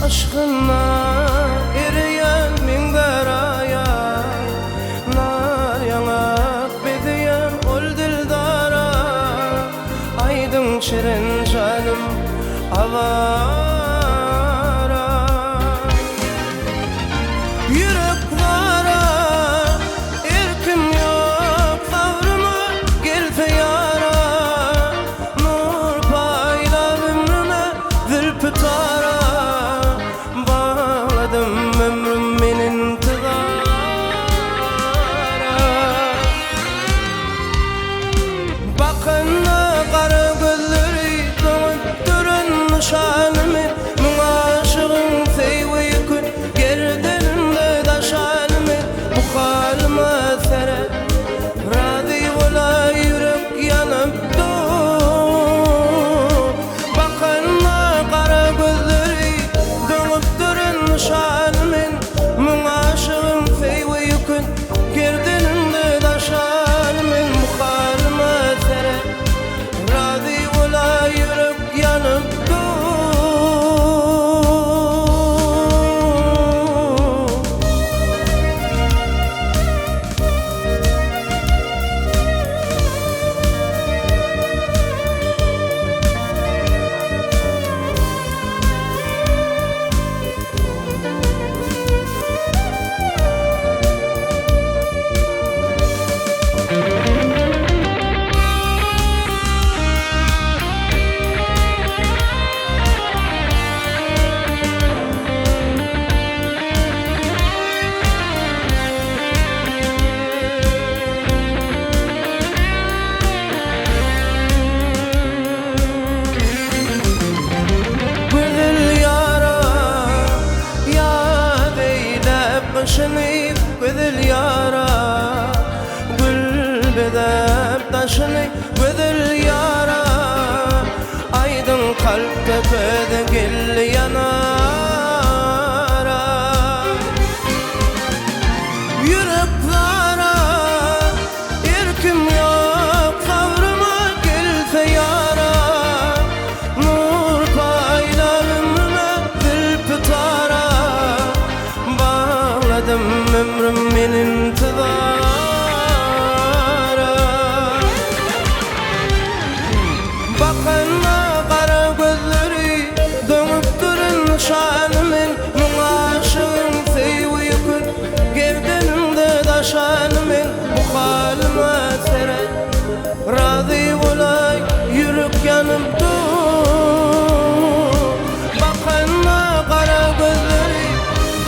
aşkına eriyen minber aya, nar yanak bediyen ol dildara, aydın şirin canım avara. Yüreklere erkim yok, savruma gelse yara, nur payla ömrüme zülfü tara, bağladım ömrüm menin tızara. Bakınna kara gözleri dönüp durun şanımı, muğa aşığın seyveyi kün gerdenimde daşanımı, bu halıma sere razı ola yürek yanıp dur. Bakınna kara gözleri dönüp durun şanımın, muğa aşığın seyveyi kün gerdenimde daşanımın, bu halıma sere razı ola yürek yanıp dur. Başını güzel yara, gül bedep taşını güzel yara, aydın kalpte köde gel yanara. Yüreklere erkim yok, savruma gelse yara, nur payla ömrüme zülfü tara, bağladım ömrüm menin tızara. Bakınma kara gözleri dönüp durun şanımın, muğa aşığın seyveyi kün gerdenimde daşanımın, bu halıma sere razı olay yürek yanıp dur. Bakınma kara gözleri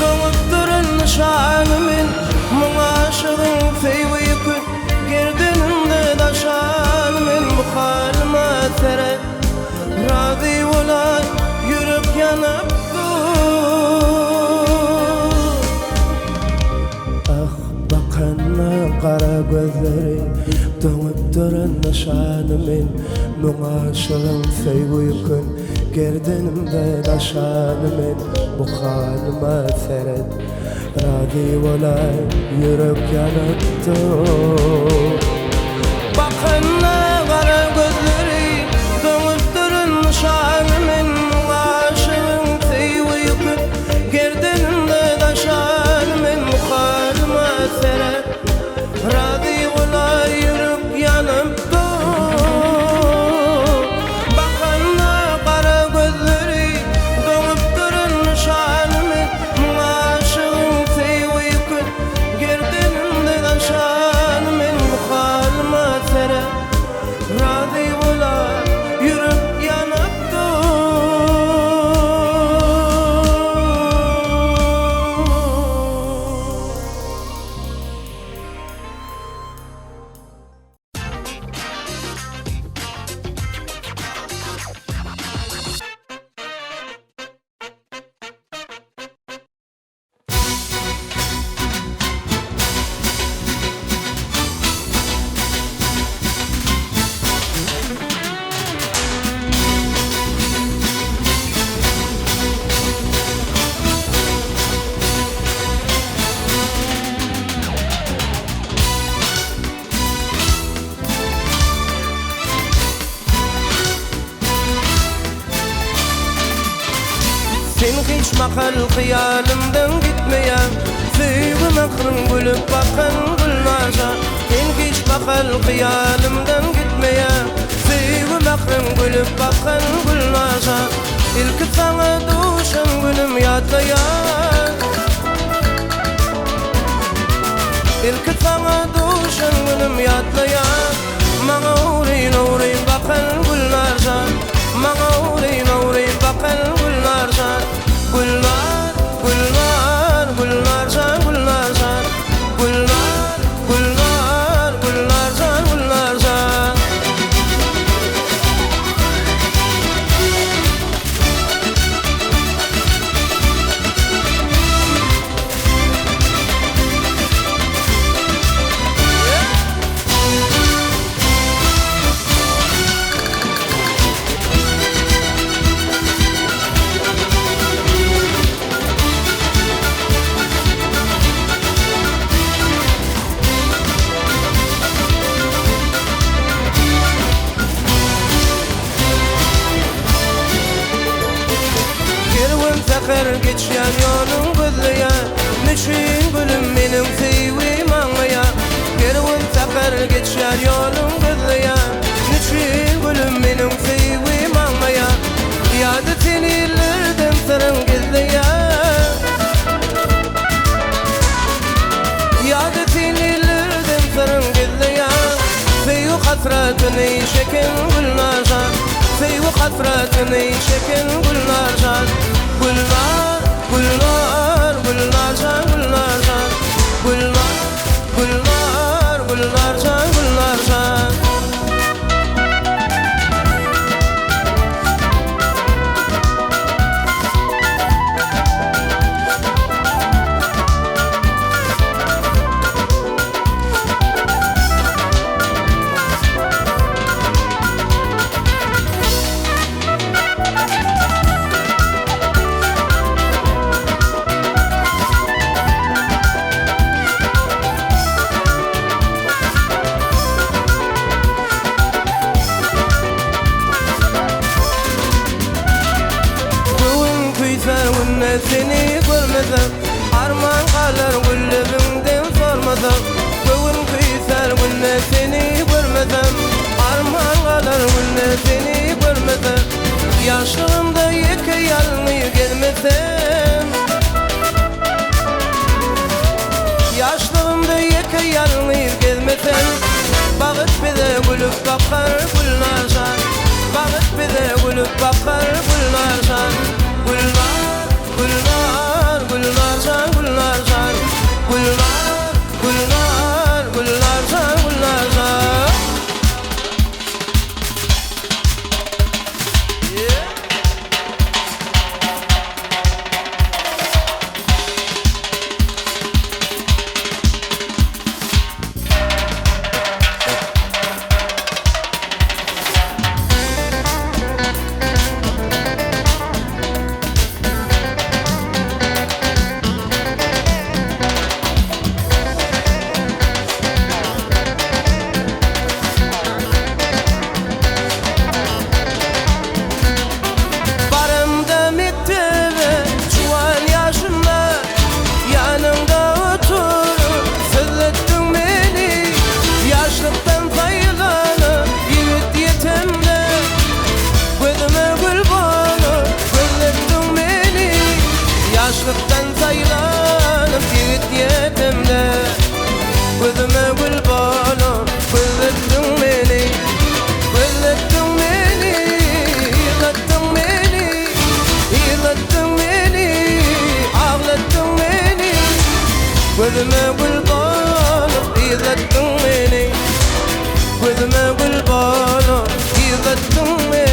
dönüp durun şanımın, muğa aşığın seyveyi kün gerdenimde daşanımın, bu halıma sere razı olay yürek yanıp dur. Ah bakınma kara gözleri dönüp durun şanımın, muğa aşığın seyveyi kün gerdenimde daşanımın, bu halıma sere razı olay yürek yanıp dur. Bakınma kara gözleri dönüp durun şanımın, muğa aşığın seyveyi kün gerdenimde daşanımın, bu halıma sere razı olay yürek yanıp dur. Bakınma kara gözleri dönüp durun şanımın, muğa aşığın seyveyi kün gerdenimde daşanımın, bu Sen hiç makal hıyalimden gitmeyen Süyü makrın gülüp bakan gülnaşa Sen hiç makal hıyalimden gitmeyen Süyü makrın gülüp bakan gülnaşa İlk sana duşan günüm yatlayan İlk sana duşan günüm yatlayan Mağa uğrayın uğrayın bakan gülnaşa Mağa uğrayın uğrayın bakan gülnaşa Gülnar, gülnar, gülnaşa, gülnaşa Gülnar, gülnar, gülnaşa, gülnaşa Her geçen yolun gözleyen Nişin gülüm benim seyvim anlayan Gervin takar geçen yolun gözleyen Nişin gülüm benim seyvim anlayan Yadı senillerden sarın gizleyen Yadı senillerden sarın gizleyen Seyvi hasratını şekin gülnaşan Seyvi hasratını şekin gülnaşan Gülnar, gülnar, gülnaşan, gülnaşan Gülnar, gülnar, gülnaşan, gülnaşan Seni görmesem arman kalır güllerimden sormasam Göğün kıyser gülle seni görmesem arman kalır gülle seni görmesem Yaşlığımda yeke yalnız gelmesem Yaşlığımda yeke yalnız gelmesem Bağıt bize gülüp bakar gülnaşan Bağıt bize gülüp bakar gülnaşan Gülnar Gülnar, gülnaşan, gülnaşan Gülnar, gülnar, gülnaşan, gülnaşan Yaşlıktan saylanıp git yetimde Gözüme gül bağlı Gözlettin beni Gözlettin beni Yıkattın beni Yıkattın beni Ağlattın beni Gözüme gül bağlı Yıkattın beni Gözüme gül bağlı Yıkattın beni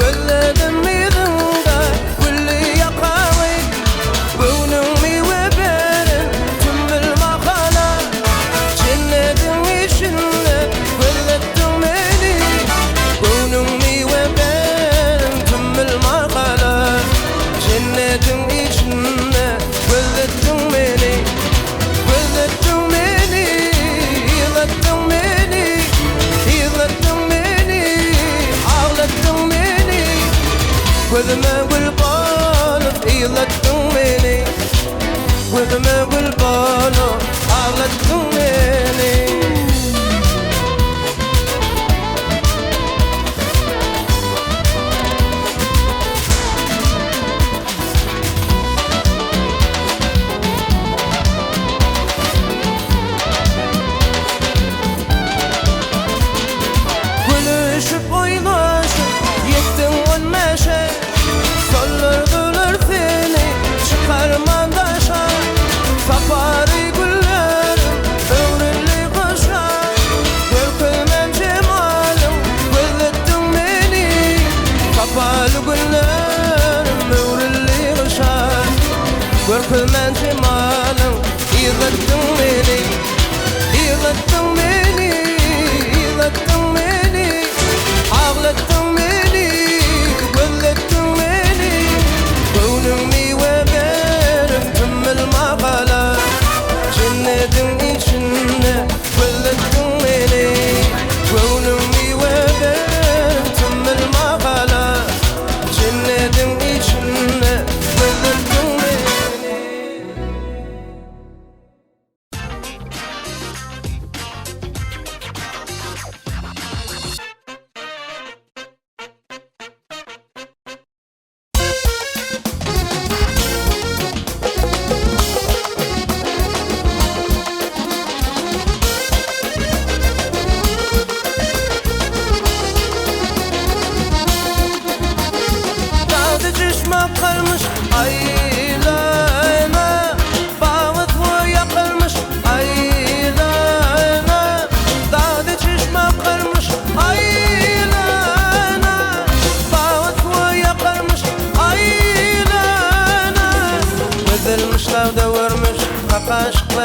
Gözlerim yırında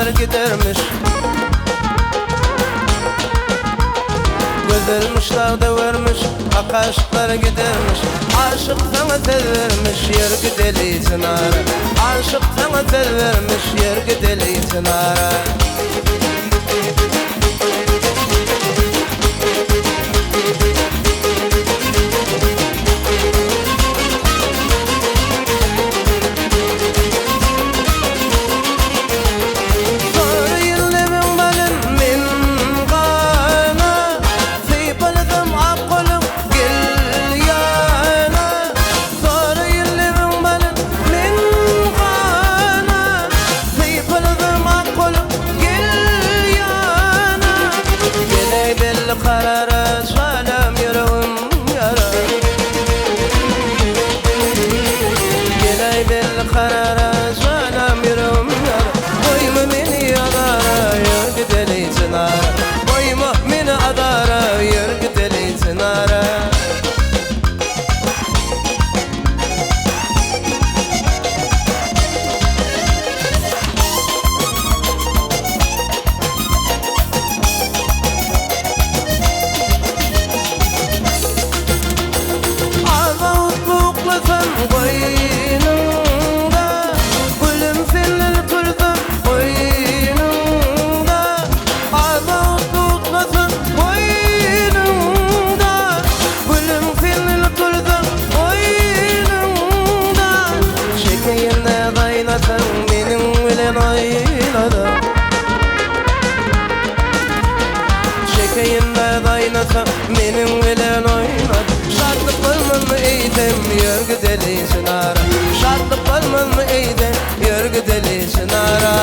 aşıklar gidermiş. Gözülmüş dağda vermiş, ak aşıklar gidermiş. Aşık sana tel vermiş, yer deli çınara. Aşık sana tel vermiş, yer deli çınara. Karara çalam yüreğim yara. Geley bel karara çalam yüreğim yara. Koyma beni adara yürü deli çınara. Koyma beni adara yürü deli çınara. Çekeyinle daynasa benim bilen oynat. Şartlık olmanı eydem yörgü deli çınara. Şartlık olmanı eydem yörgü deli çınara.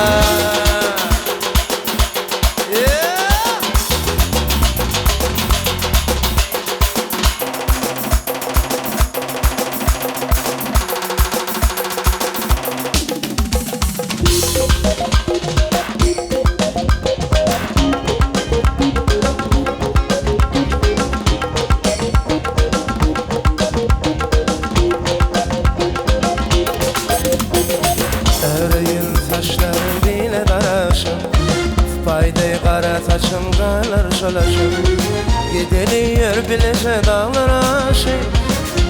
Payday kara saçım kanar şolaşım. Gideli yer bilese dağlar aşık.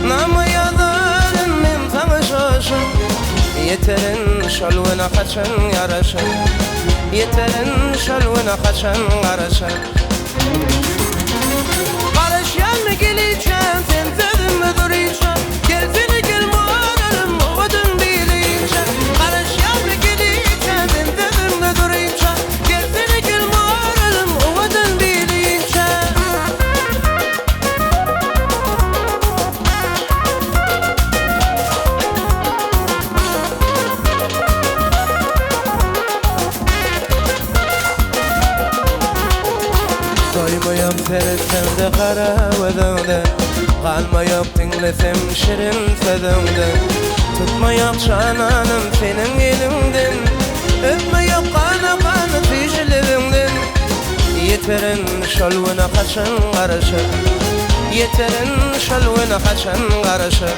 Namı yazarım men sana şoşum. Yeterin şolvuna kaçan yaraşım. Yeterin şolvuna kaçan yaraşım. Barış yanına geleceğim, sen sözümü duracağım. Gelsene gel moralım, odun bileceğim. Barış yanına geleceğim, sen sözümü duracağım. Gelsene gel moralım, odun bileceğim. Doymayam seni kara vedende. Kalmayam dinlesem şirin sözünde. Tutmayam şananım senin elinden. Öpmeyam kana kana tişlerinden. Yeterin şolvuna kaçan karışık. Yeterin şolvuna kaçan karışık.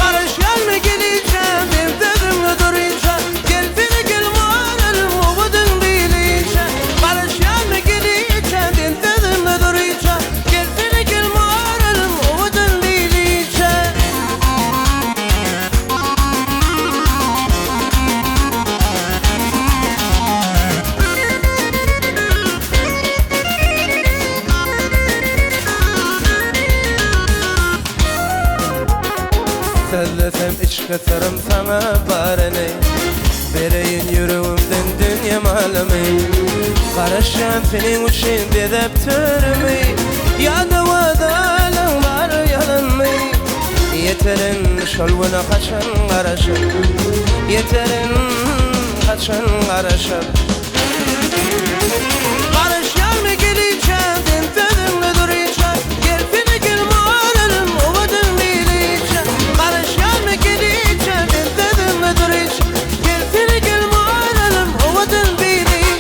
Barış yanına geleceğim, ben sözümle duracağım. Gelsene gel moralım, umudun bileceğim. Barış yanına geleceğim, ben sözümle duracağım. Gelsene gel moralım, umudun bileceğim. Söylesem içki sırım sana barene. Vereyim yüreğimden dünya malımı. Karışan senin için dedep türümü. Ya da vadalım var yanın mı? Yeterin şolvuna kaçan karışık. Yeterin kaçan karışık. Barış yanına geleceğim, ben sözümle duracağım. Gelsene gel moralım, umudun bileceğim. Barış yanına geleceğim, ben sözümle duracağım. Gelsene gel moralım, umudun bileceğim.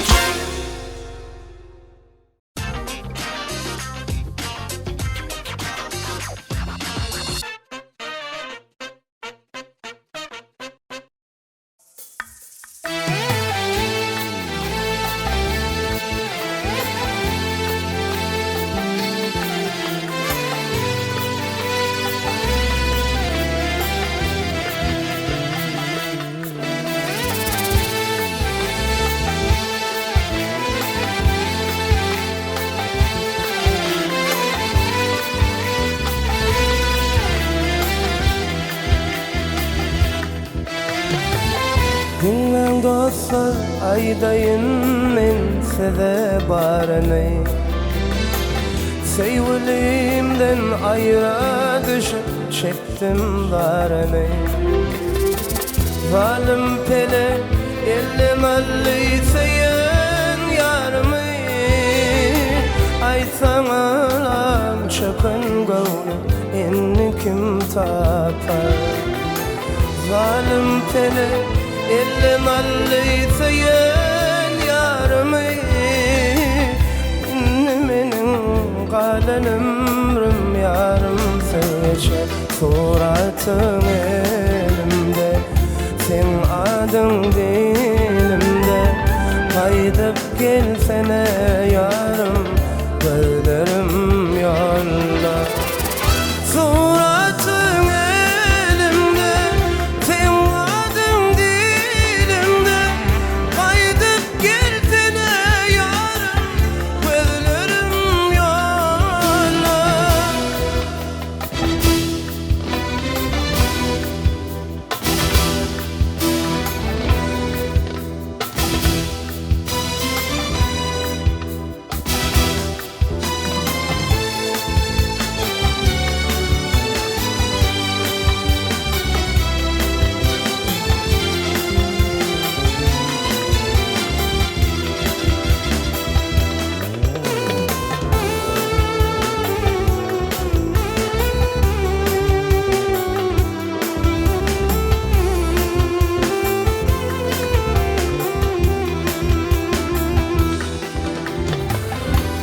dostlar aydayın men size barany Sevgilimden ayrı düşüp çektim darany Zalim pele elim allıysayan yarımı Aysan alam çakın gavlu inni kim tapar Zalim pele elim allıysayan yarımı inni menin kalan ömrüm yarım seçer Suratın elimde sen adın dilimde Kaydıp gelsene yarım gözlerim yolda Suratın elimde sen adın dilimde Kaydıp gelsene yarım gözlerim yolda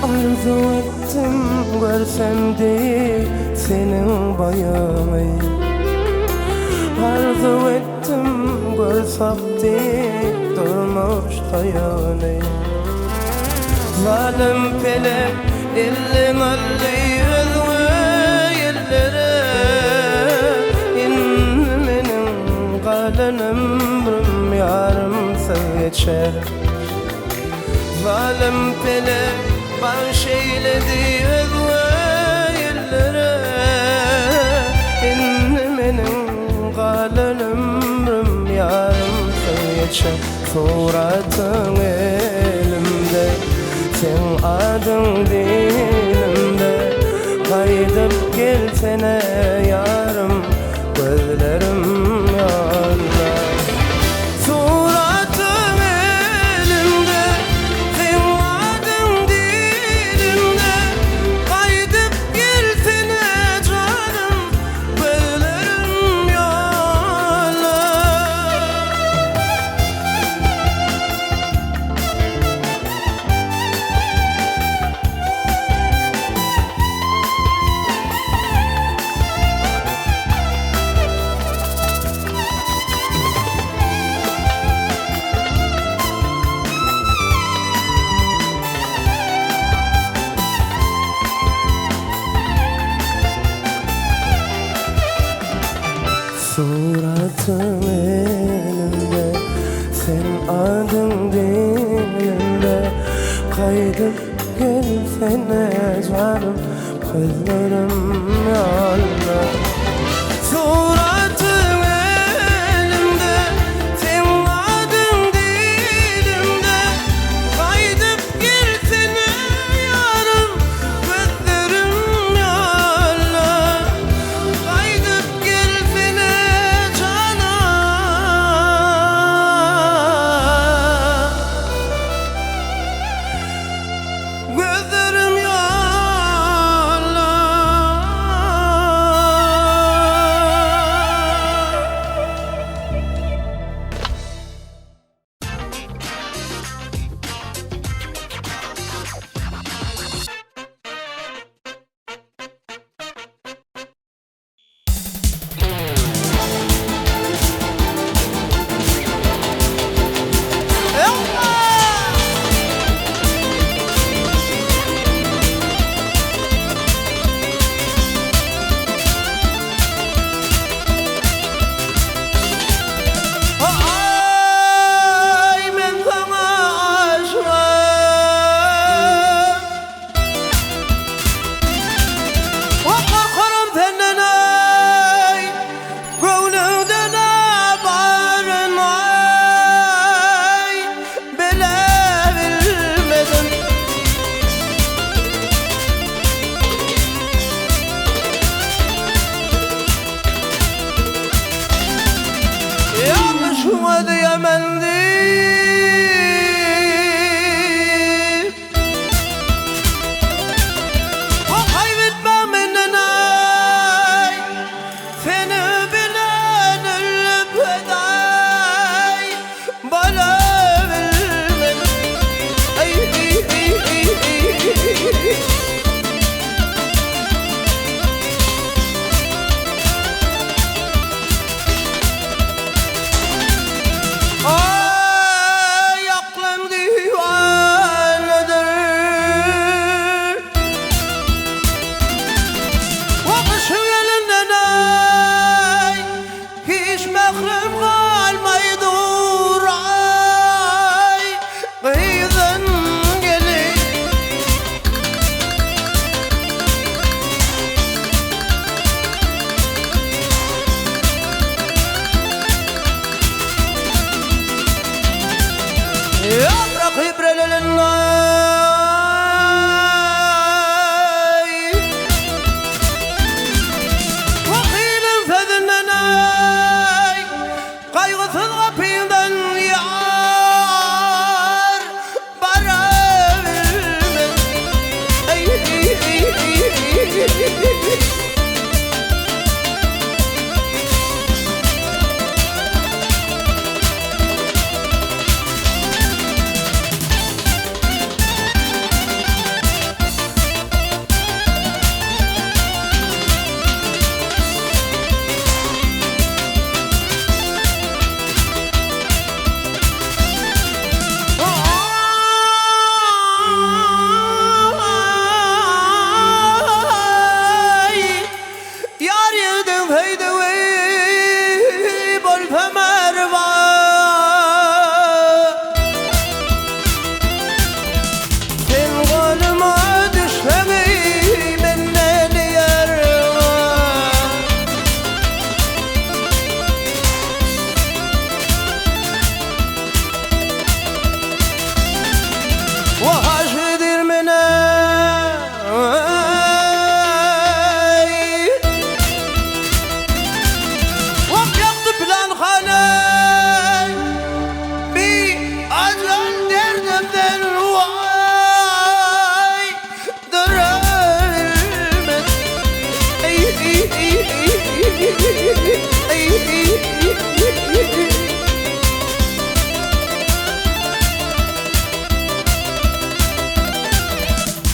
Arzu ettim görsem de senin boyunu Arzu ettim görsem de durmuş hayını Zalim pele elin alli özgü yerlere İnmenin kalan ömrüm yarım geçer Zalim pele baş eyledi özgü yerlere İnni menin kalan ömrüm yarım geçer Suratın elimde sen adın dilimde Kaydıp gelsene yarım gözlerim yolda Suratın elimde sen adın dilimde Kaydıp gelsene canım gözlerim yolda Suratın elimde sen adın dilimde Kaydıp gelsene canım gözlerim yolda Suratın elimde sen adın dilimde Kaydıp gelsene yarım gözlerim yolda Kaydıp gelsene gözlerim yolda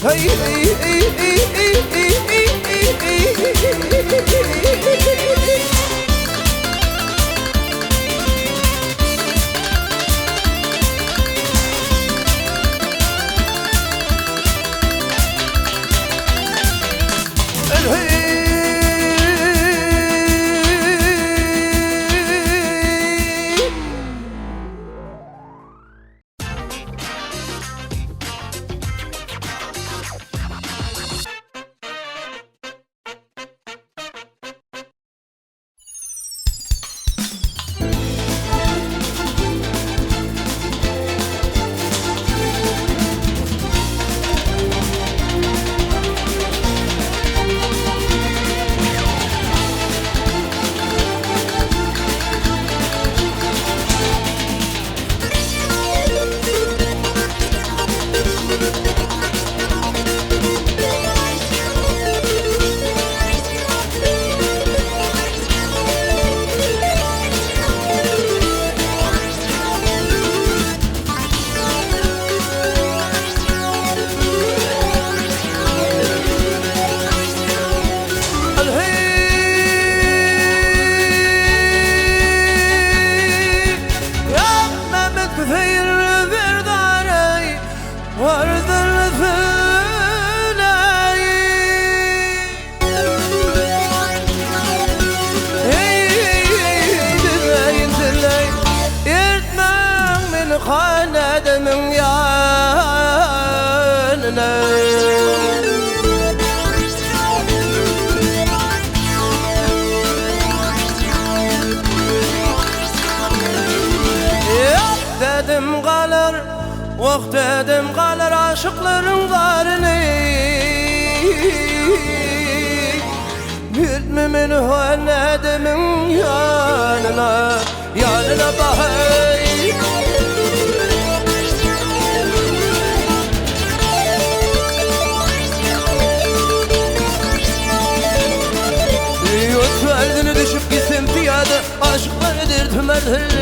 hey, hey, hey, hey, hey, hey, hey, hey. Adamın yanına Yok dedim kalır, vakt dedim kalır aşıkların karını Gitmemin adamın yanına Yanına bakay Derdini düşüp gitsin piyade Aşklarıdır tümerdir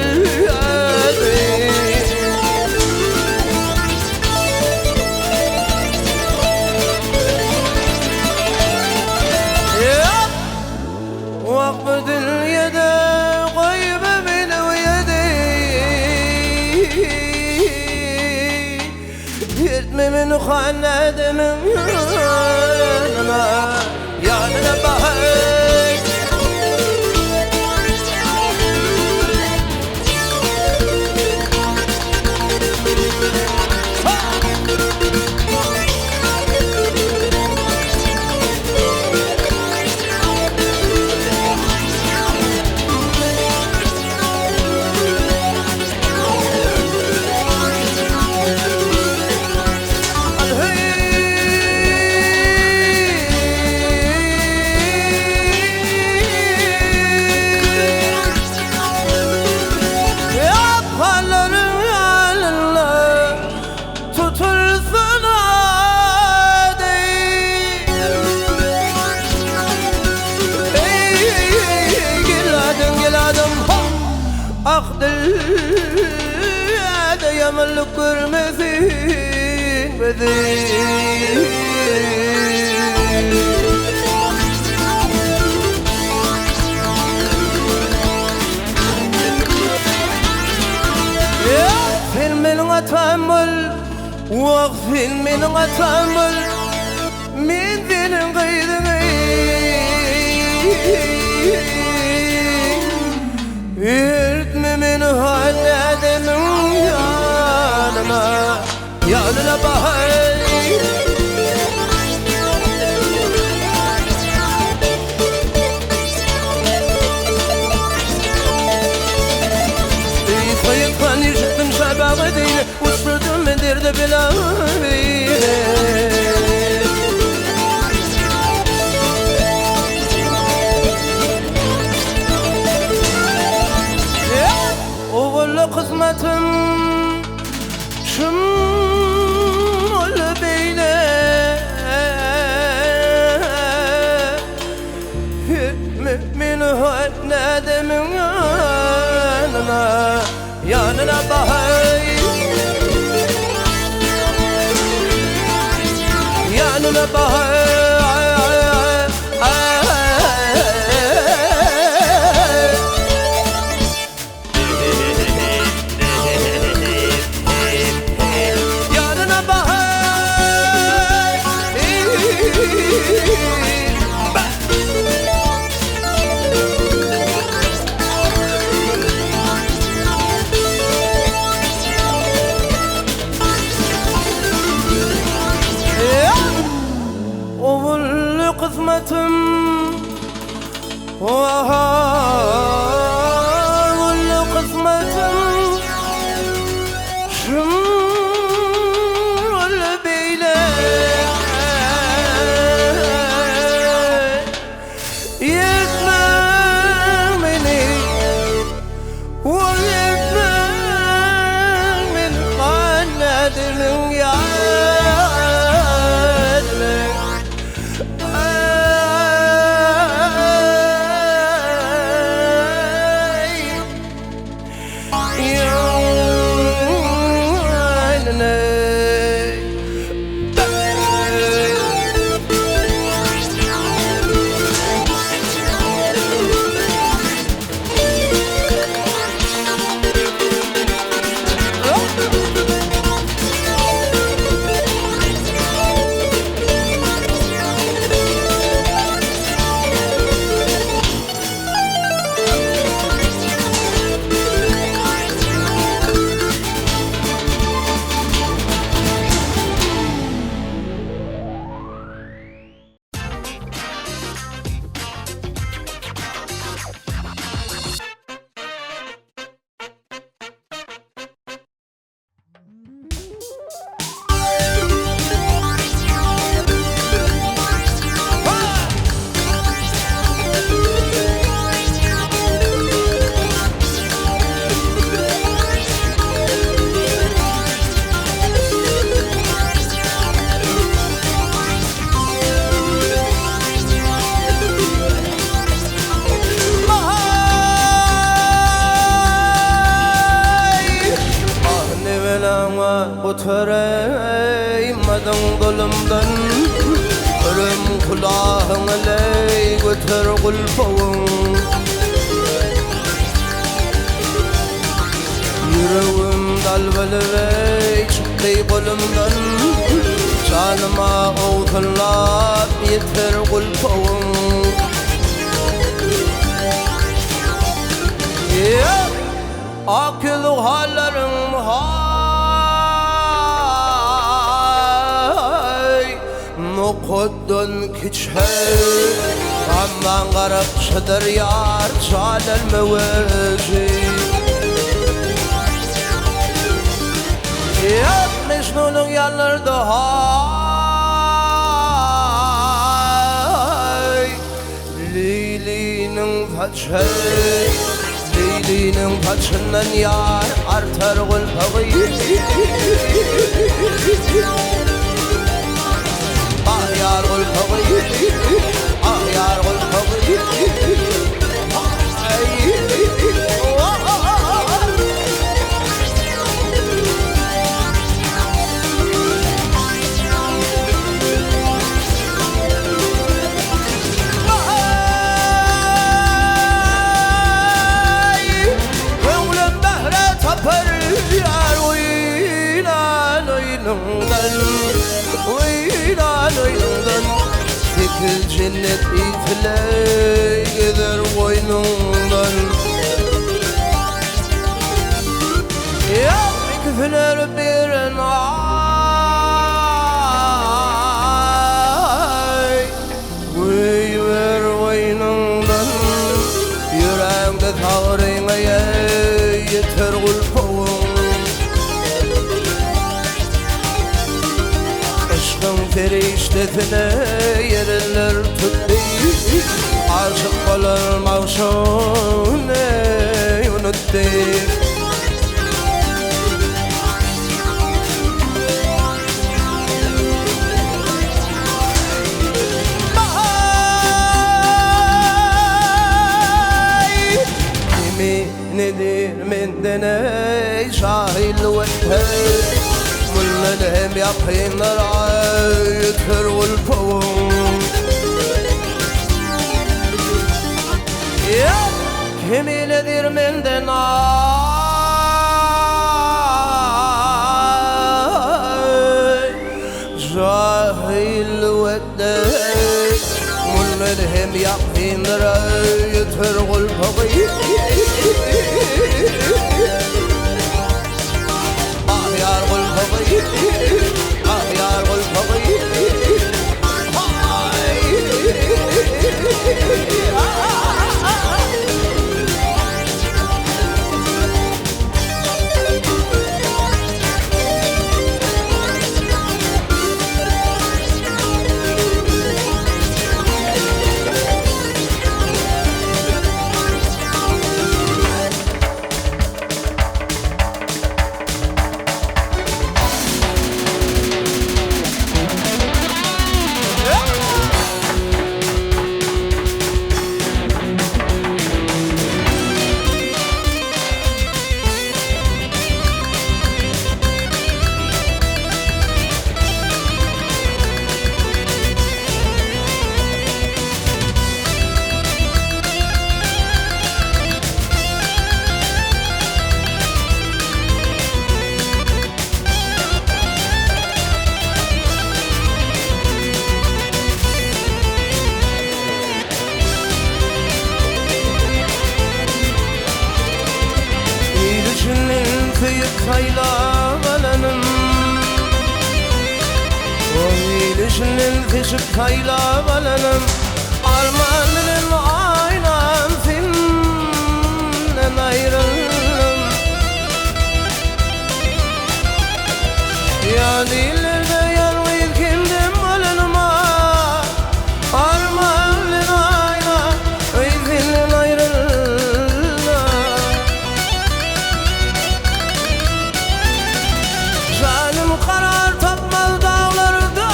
Vakfı dünyada Koyma beni uyadi Gitmemin hanedimin yanına Yanına bakay Akdil'de yamanlık görmesin bedin Filmin atamıl, vak filmin atamıl Min dinin kıydını Yürtmemin hanedimin yanına Yanına bakay Sayıktan yürüttüm şabağı değil Uçurdum mendirde bilavine Oğullu kısmetim Şum olu beyle Mümin hanedimin yanına Yanına bakay gönlüne bahar yanına bahar oğullu kısmetim oğullu kısmetim şumul beyle yetmem beni o yetmem beni kanadının Oturaymadan dolumdan ölüm kulağına ley götür kulpağın yüreğim dalbeli ve çıktı kolumdan canıma oğullar yeter kulpağın akıl hallerim Muqaddon kichey amman qarab shidir yar chalal mawaji ya mecnunun yanlarda hay Leyli'nin façhay Leyli'nin façından yar artar gulpağı yar gulpağı yar gulpağı Gönlüm bahre tapar yar uylan oynundan Tekil cennet ifley gider boynundan Ya küfler birin ay Uyver boynundan Yüreğimde tağrına yeter kulpağın Aşkın feriştetine yerler tuttu Aşık olur mavşune unuttu nedir menden ey şahil ve ey Mullenhem yapayımlar ayetler جاهل وداي منهم يقين راية ترغل فضي يا رغل فضي يا رغل فضي Kayla balanım Oyluşunun kışık kayla balanım Armanının aynan senden ayrıldım Ya dillerde yanmayıp kimdim balanıma Armanının aynan senden ayrıldım Karar tapmaz dağlarda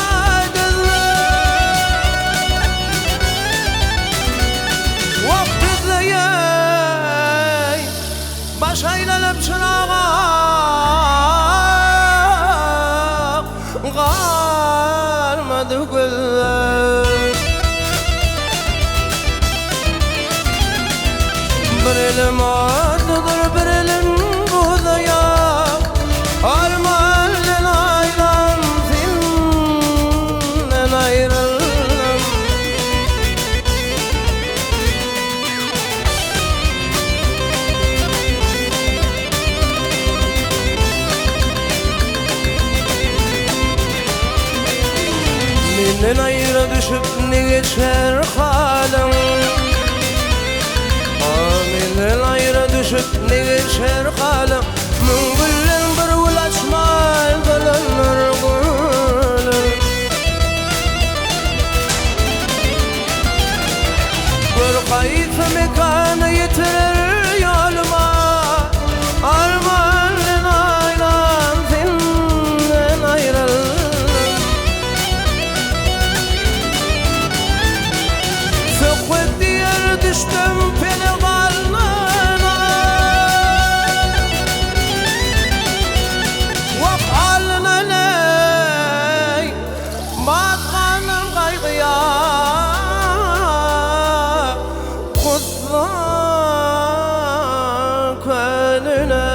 Vakit izleyey Baş aylanıp çırağa Kalmadı güller Bir elim ardıdır bir elim buğdaya Arman Menden ayrı düşüp ne geçer halim Menden ayrı düşüp ne geçer halim Müngüllen bir ulaşmay kılınır gülüm Bir kayıtı mekanı yitirir yoluma Armanın aynan senden ayrıldım Düştüm pelikanına Vak haline ney Batkanım kaygıya Kusma könüne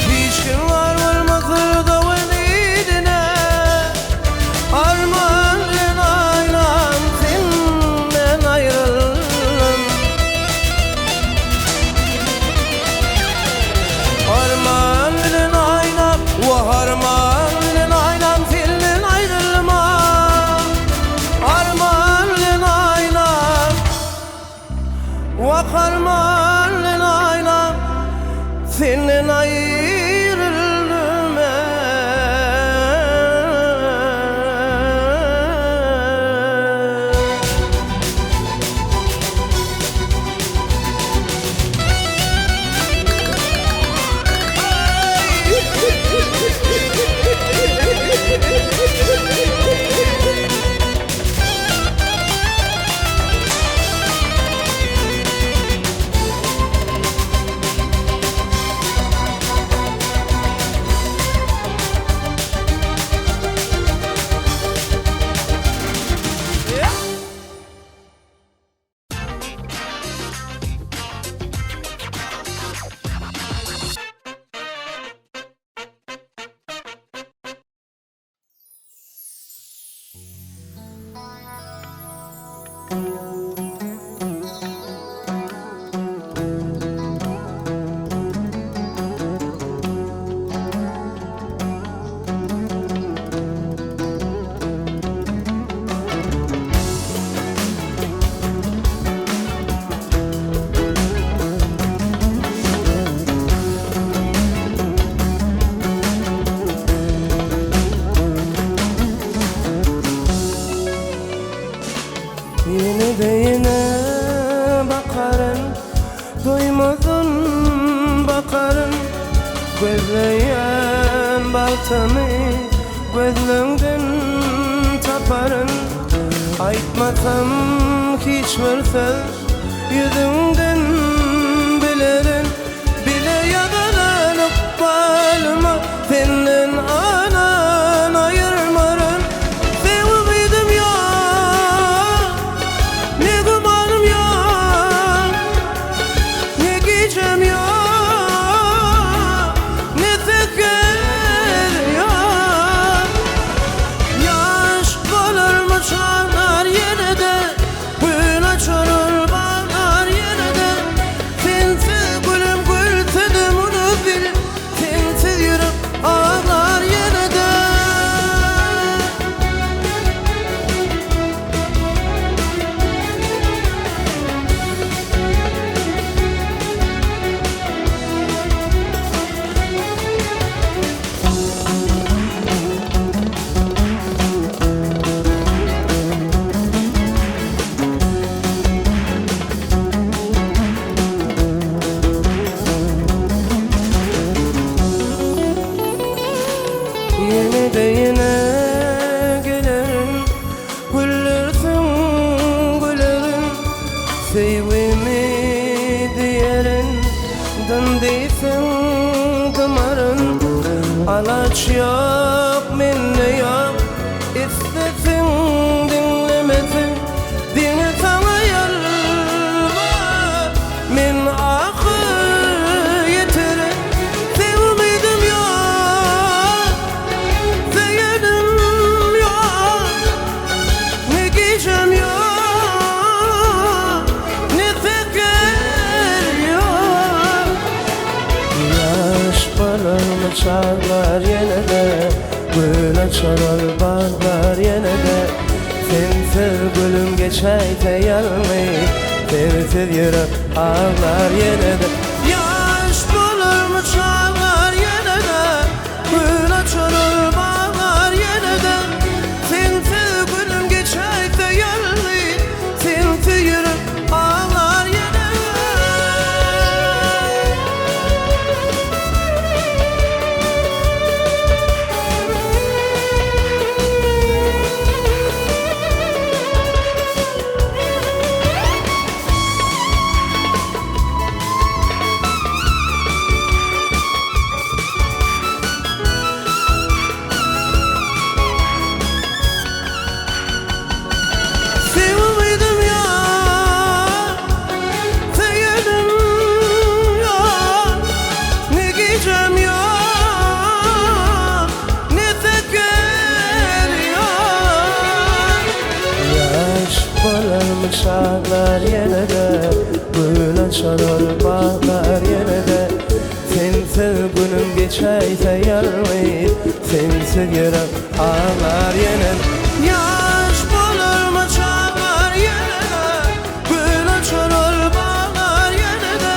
Hiç kim var olmasın da venidine Armanın aynan senden ayrıldım Armanın aynan Armanın aynan senden ayrılma Armanın aynan Armanın aynan senden ayrıldım izleyen baltamı gözlerinden taparın. Aytmasam hiç bir söz yüzünden bilirin. Bile yadalanıp balma senden anan ayırmarın. Sevmedim ya, ne gumanım ya, ne gecem ya, ne teker ya. Yaş kalır mı çağlar yine de, böyle çorur bağlar yine de. Sensiz gülüm gülsedim onu bil, sensiz yürüp ağlar yine de. Yine de yine gelirim, güllersin gülerim. Sevimi diyerin, dındıysan dımarın. Alaç yok, minne yok, istesin dinlemesin. Dini sana yalvar, min akı yetirin. Sevmedim ya, seyenim ya, ne gecem ya, ne teker ya. Yaş balır mı çağlar yine de, böyle çorar bağlar yine de. Sensiz gülüm geçeyte yarmayı, sensiz yürüp ağlar yine de. Yaş balır mı çağlar yine de, böyle çorar bağlar yine de. Sensiz gülüm geçeyte yarmayı, sensiz yürüp ağlar yine de. Sevmedim ya, seyenim ya, ne gecem ya, ne teker ya. Yaş balır mı çağlar yine de, böyle çorar bağlar yine de. Sensiz günüm geçeyse yarmayı, sensiz yürüp ağlar yine de. Yaş balır mı çağlar yine de, böyle çorar bağlar yine de.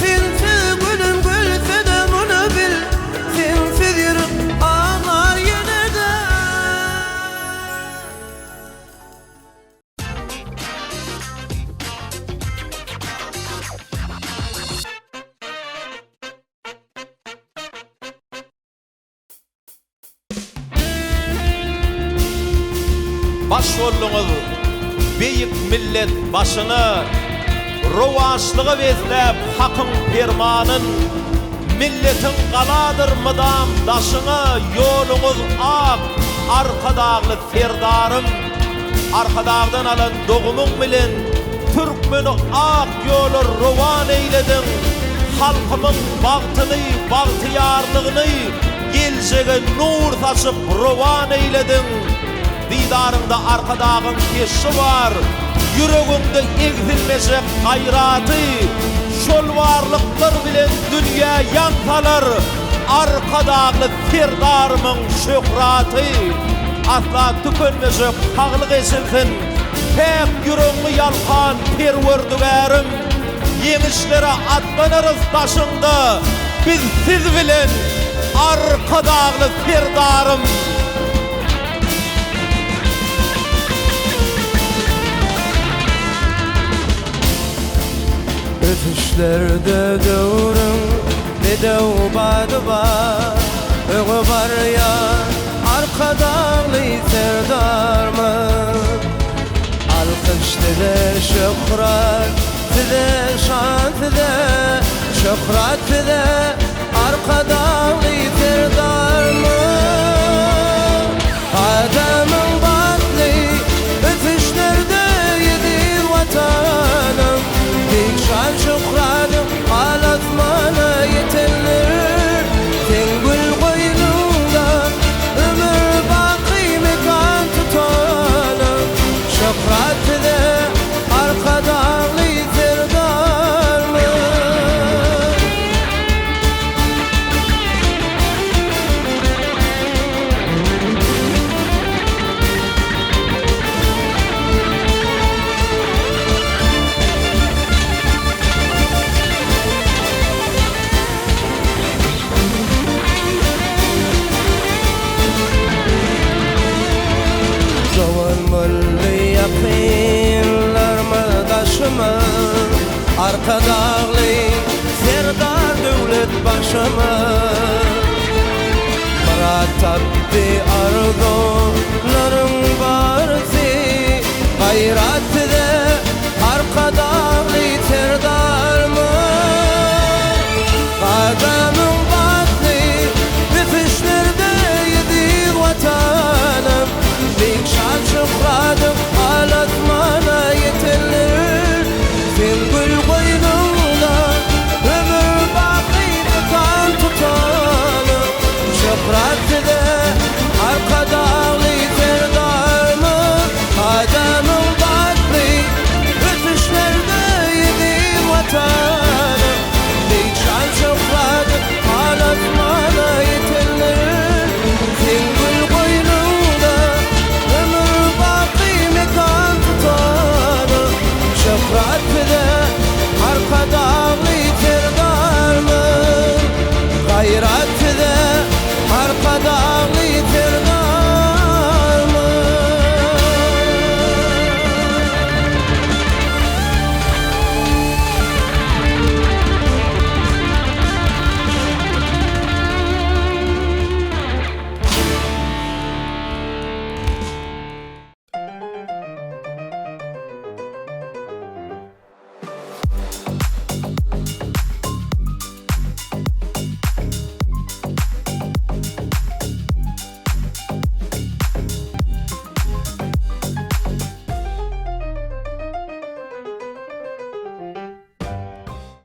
Sensiz gülüm gülsedim onu bil, sensiz yürüp ağlar yine de. Başrollunuz beyik millet başını, rovaşlığı vezlep hakın fermanın. Milletin qaladır mıdam daşını, yolunuz ak, arkadağlı ferdarım. Arkadağdan alan doğumun bilen, Türkmeni ak yolu rovan eyledin. Halkımın bağtını, bağtıyarlığını, geleceğe nur saçıp rovan eyledin. Didarında arkadağın keşi var, yüreğinde egzilmeyecek gayratı. Şol varlıklar bilen dünya yantalar, arkadağlı ferdarımın şöhratı. Asla tükenmeyecek hağlık esilsin, pek yüreğini yalkan perverdigarım. Yemişlere atlanırız taşında, biz siz bilen arkadağlı ferdarım. Ötüşlerde doğurun Dedev var, öğü var ya, arka dağlı serdar mı? Alkış dede, şöhret dede, şan dede, şöhret dede, arka dağlı serdar mı? Adamın batlı öpüşlerde yedir vatanım, tek şan şöhretim alatmana yetenler. Tengül koynunda ömür baki mekan tutanım, şöhret de arka dağlı serdar mı? Zavallı yakınlar mı taşıma, arka dağlı serdar devlet başıma. Murat tabi